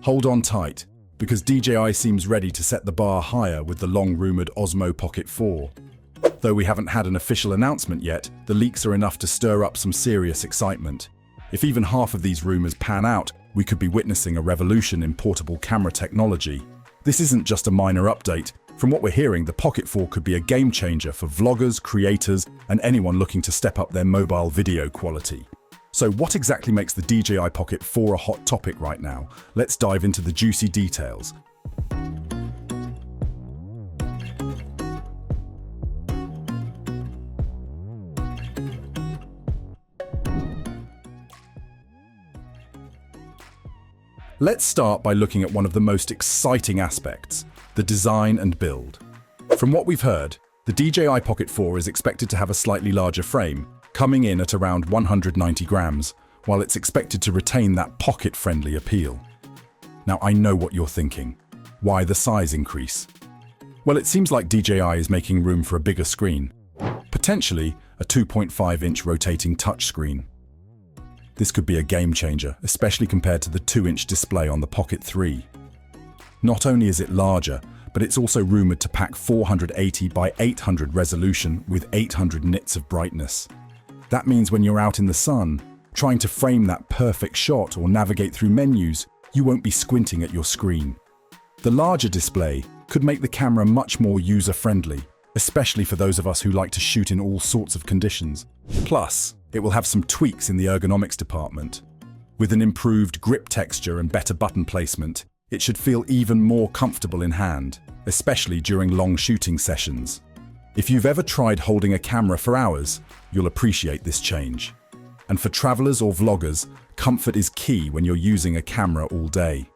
Hold on tight, because DJI seems ready to set the bar higher with the long-rumored Osmo Pocket 4. Though we haven't had an official announcement yet, the leaks are enough to stir up some serious excitement. If even half of these rumors pan out, we could be witnessing a revolution in portable camera technology. This isn't just a minor update. From what we're hearing, the Pocket 4 could be a game changer for vloggers, creators, and anyone looking to step up their mobile video quality. So what exactly makes the DJI Pocket 4 a hot topic right now? Let's dive into the juicy details. Let's start by looking at one of the most exciting aspects, the design and build. From what we've heard, the DJI Pocket 4 is expected to have a slightly larger frame, coming in at around 190 grams, while it's expected to retain that pocket-friendly appeal. Now, I know what you're thinking. Why the size increase? Well, it seems like DJI is making room for a bigger screen, potentially a 2.5-inch rotating touchscreen. This could be a game changer, especially compared to the 2-inch display on the Pocket 3. Not only is it larger, but it's also rumored to pack 480 by 800 resolution with 800 nits of brightness. That means when you're out in the sun, trying to frame that perfect shot or navigate through menus, you won't be squinting at your screen. The larger display could make the camera much more user-friendly, especially for those of us who like to shoot in all sorts of conditions. Plus, it will have some tweaks in the ergonomics department. With an improved grip texture and better button placement, it should feel even more comfortable in hand, especially during long shooting sessions. If you've ever tried holding a camera for hours, you'll appreciate this change. And for travelers or vloggers, comfort is key when you're using a camera all day.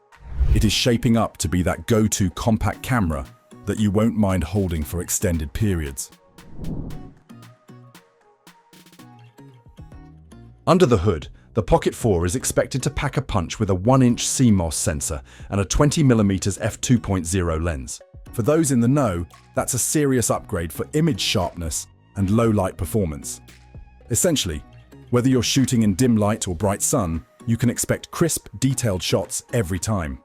It is shaping up to be that go-to compact camera that you won't mind holding for extended periods. Under the hood, the Pocket 4 is expected to pack a punch with a 1-inch CMOS sensor and a 20mm f2.0 lens. For those in the know, that's a serious upgrade for image sharpness and low light performance. Essentially, whether you're shooting in dim light or bright sun, you can expect crisp, detailed shots every time.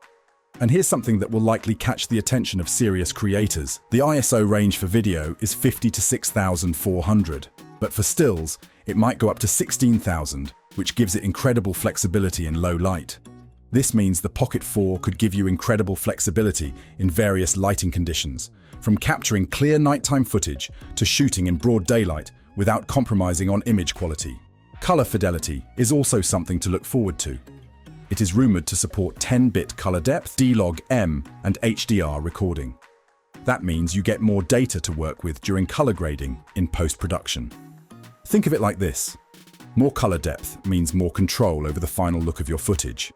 And here's something that will likely catch the attention of serious creators. The ISO range for video is 50 to 6400, but for stills, it might go up to 16,000, which gives it incredible flexibility in low light. This means the Pocket 4 could give you incredible flexibility in various lighting conditions, from capturing clear nighttime footage to shooting in broad daylight without compromising on image quality. Color fidelity is also something to look forward to. It is rumored to support 10-bit color depth, D-Log-M, and HDR recording. That means you get more data to work with during color grading in post-production. Think of it like this. More color depth means more control over the final look of your footage.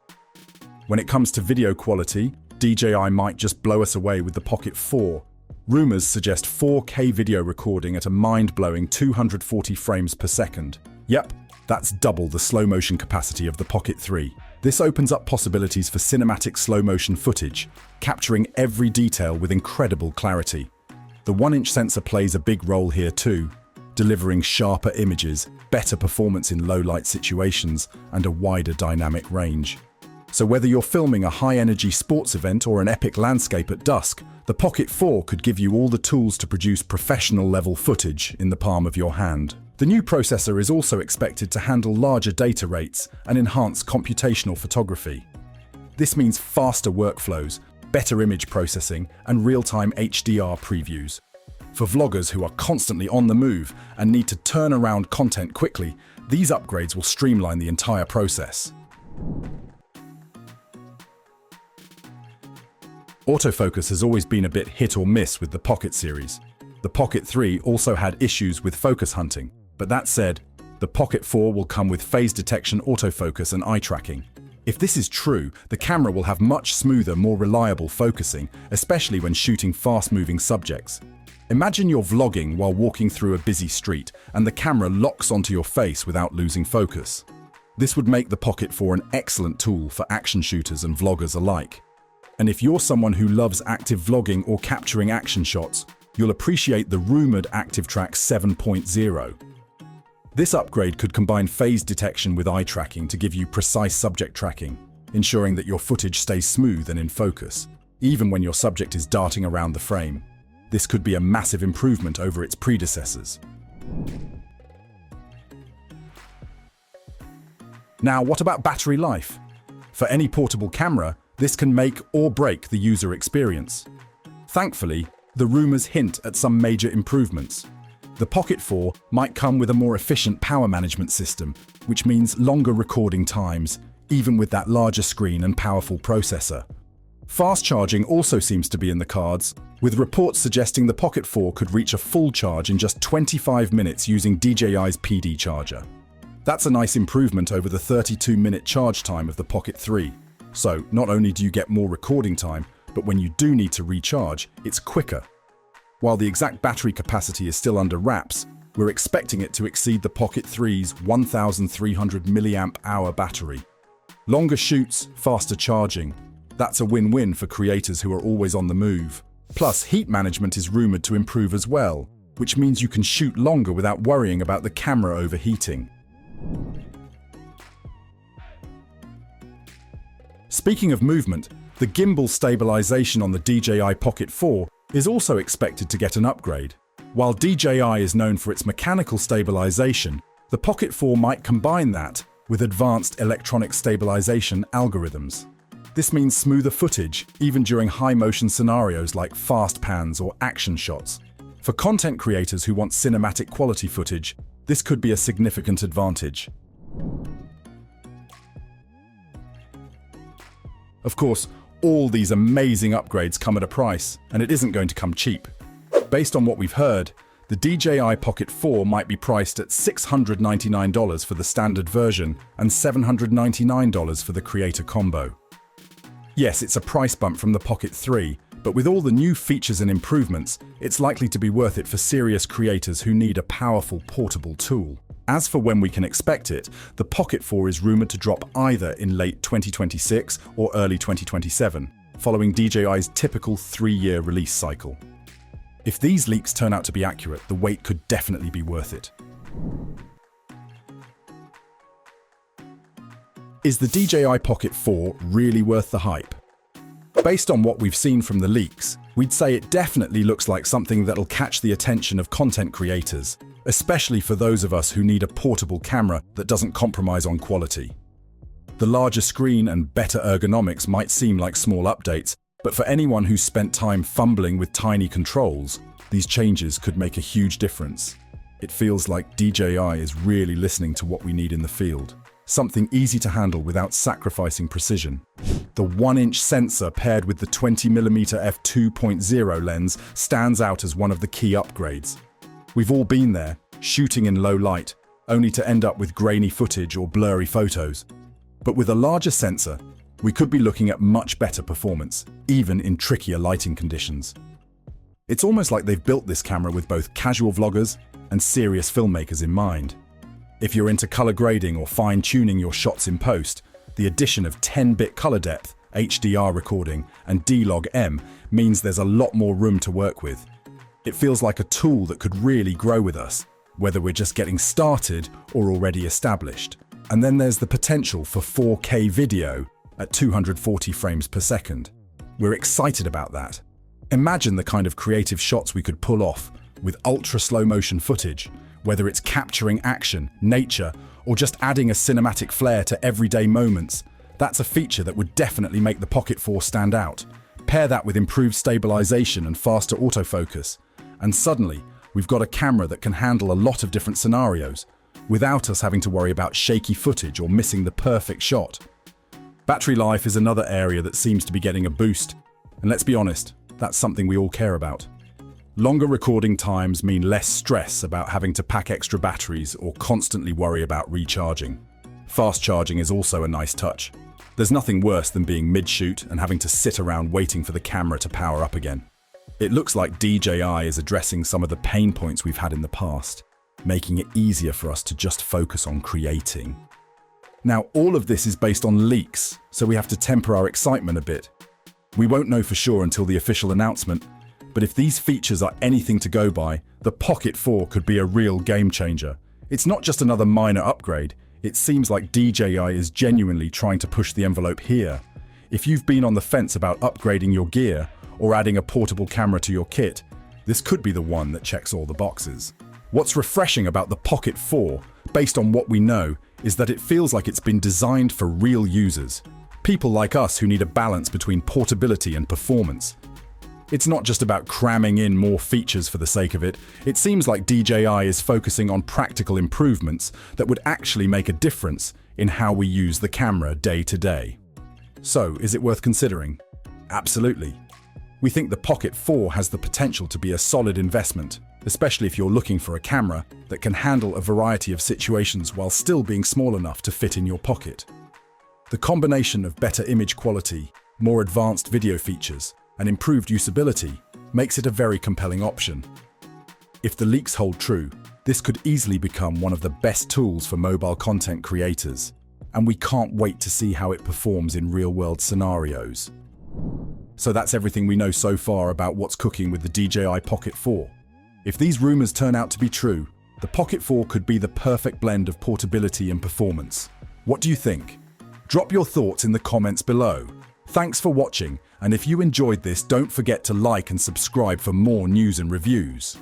When it comes to video quality, DJI might just blow us away with the Pocket 4. Rumors suggest 4K video recording at a mind-blowing 240 frames per second. Yep, that's double the slow-motion capacity of the Pocket 3. This opens up possibilities for cinematic slow-motion footage, capturing every detail with incredible clarity. The 1-inch sensor plays a big role here too, delivering sharper images, better performance in low-light situations, and a wider dynamic range. So whether you're filming a high-energy sports event or an epic landscape at dusk, the Pocket 4 could give you all the tools to produce professional-level footage in the palm of your hand. The new processor is also expected to handle larger data rates and enhance computational photography. This means faster workflows, better image processing, and real-time HDR previews. For vloggers who are constantly on the move and need to turn around content quickly, these upgrades will streamline the entire process. Autofocus has always been a bit hit or miss with the Pocket series. The Pocket 3 also had issues with focus hunting, but that said, the Pocket 4 will come with phase detection, autofocus, and eye tracking. If this is true, the camera will have much smoother, more reliable focusing, especially when shooting fast-moving subjects. Imagine you're vlogging while walking through a busy street and the camera locks onto your face without losing focus. This would make the Pocket 4 an excellent tool for action shooters and vloggers alike. And if you're someone who loves active vlogging or capturing action shots, you'll appreciate the rumored ActiveTrack 7.0. This upgrade could combine phase detection with eye tracking to give you precise subject tracking. ensuring that your footage stays smooth and in focus, even when your subject is darting around the frame. This could be a massive improvement over its predecessors. Now, what about battery life? For any portable camera, this can make or break the user experience. Thankfully, the rumors hint at some major improvements. The Pocket 4 might come with a more efficient power management system, which means longer recording times, even with that larger screen and powerful processor. Fast charging also seems to be in the cards, with reports suggesting the Pocket 4 could reach a full charge in just 25 minutes using DJI's PD charger. That's a nice improvement over the 32-minute charge time of the Pocket 3. So, not only do you get more recording time, but when you do need to recharge, it's quicker. While the exact battery capacity is still under wraps, we're expecting it to exceed the Pocket 3's 1,300 mAh battery. Longer shoots, faster charging. That's a win-win for creators who are always on the move. Plus, heat management is rumored to improve as well, which means you can shoot longer without worrying about the camera overheating. Speaking of movement, the gimbal stabilization on the DJI Pocket 4 is also expected to get an upgrade. While DJI is known for its mechanical stabilization, the Pocket 4 might combine that with advanced electronic stabilization algorithms. This means smoother footage, even during high-motion scenarios like fast pans or action shots. For content creators who want cinematic quality footage, this could be a significant advantage. Of course, all these amazing upgrades come at a price, and it isn't going to come cheap. Based on what we've heard, the DJI Pocket 4 might be priced at $699 for the standard version and $799 for the Creator Combo. Yes, it's a price bump from the Pocket 3, but with all the new features and improvements, it's likely to be worth it for serious creators who need a powerful portable tool. As for when we can expect it, the Pocket 4 is rumored to drop either in late 2026 or early 2027, following DJI's typical 3-year release cycle. If these leaks turn out to be accurate, the wait could definitely be worth it. Is the DJI Pocket 4 really worth the hype? Based on what we've seen from the leaks, we'd say it definitely looks like something that'll catch the attention of content creators, especially for those of us who need a portable camera that doesn't compromise on quality. The larger screen and better ergonomics might seem like small updates, but for anyone who's spent time fumbling with tiny controls, these changes could make a huge difference. It feels like DJI is really listening to what we need in the field. Something easy to handle without sacrificing precision. The 1-inch sensor paired with the 20mm f2.0 lens stands out as one of the key upgrades. We've all been there, shooting in low light, only to end up with grainy footage or blurry photos. But with a larger sensor, we could be looking at much better performance, even in trickier lighting conditions. It's almost like they've built this camera with both casual vloggers and serious filmmakers in mind. If you're into color grading or fine-tuning your shots in post, the addition of 10-bit color depth, HDR recording, and D-Log-M means there's a lot more room to work with. It feels like a tool that could really grow with us, whether we're just getting started or already established. And then there's the potential for 4K video at 240 frames per second. We're excited about that. Imagine the kind of creative shots we could pull off with ultra slow motion footage, whether it's capturing action, nature, or just adding a cinematic flair to everyday moments. That's a feature that would definitely make the Pocket 4 stand out. Pair that with improved stabilization and faster autofocus, and suddenly we've got a camera that can handle a lot of different scenarios, without us having to worry about shaky footage or missing the perfect shot. Battery life is another area that seems to be getting a boost, and let's be honest, that's something we all care about. Longer recording times mean less stress about having to pack extra batteries or constantly worry about recharging. Fast charging is also a nice touch. There's nothing worse than being mid-shoot and having to sit around waiting for the camera to power up again. It looks like DJI is addressing some of the pain points we've had in the past, making it easier for us to just focus on creating. Now, all of this is based on leaks, so we have to temper our excitement a bit. We won't know for sure until the official announcement, but if these features are anything to go by, the Pocket 4 could be a real game changer. It's not just another minor upgrade, It seems like DJI is genuinely trying to push the envelope here. If you've been on the fence about upgrading your gear or adding a portable camera to your kit, this could be the one that checks all the boxes. What's refreshing about the Pocket 4, based on what we know, is that it feels like it's been designed for real users. People like us who need a balance between portability and performance. It's not just about cramming in more features for the sake of it. It seems like DJI is focusing on practical improvements that would actually make a difference in how we use the camera day to day. So, is it worth considering? Absolutely. We think the Pocket 4 has the potential to be a solid investment, especially if you're looking for a camera that can handle a variety of situations while still being small enough to fit in your pocket. The combination of better image quality, more advanced video features, and improved usability makes it a very compelling option. If the leaks hold true, this could easily become one of the best tools for mobile content creators, and we can't wait to see how it performs in real-world scenarios. So that's everything we know so far about what's cooking with the DJI Pocket 4. If these rumors turn out to be true, the Pocket 4 could be the perfect blend of portability and performance. What do you think? Drop your thoughts in the comments below. Thanks for watching, and if you enjoyed this, don't forget to like and subscribe for more news and reviews.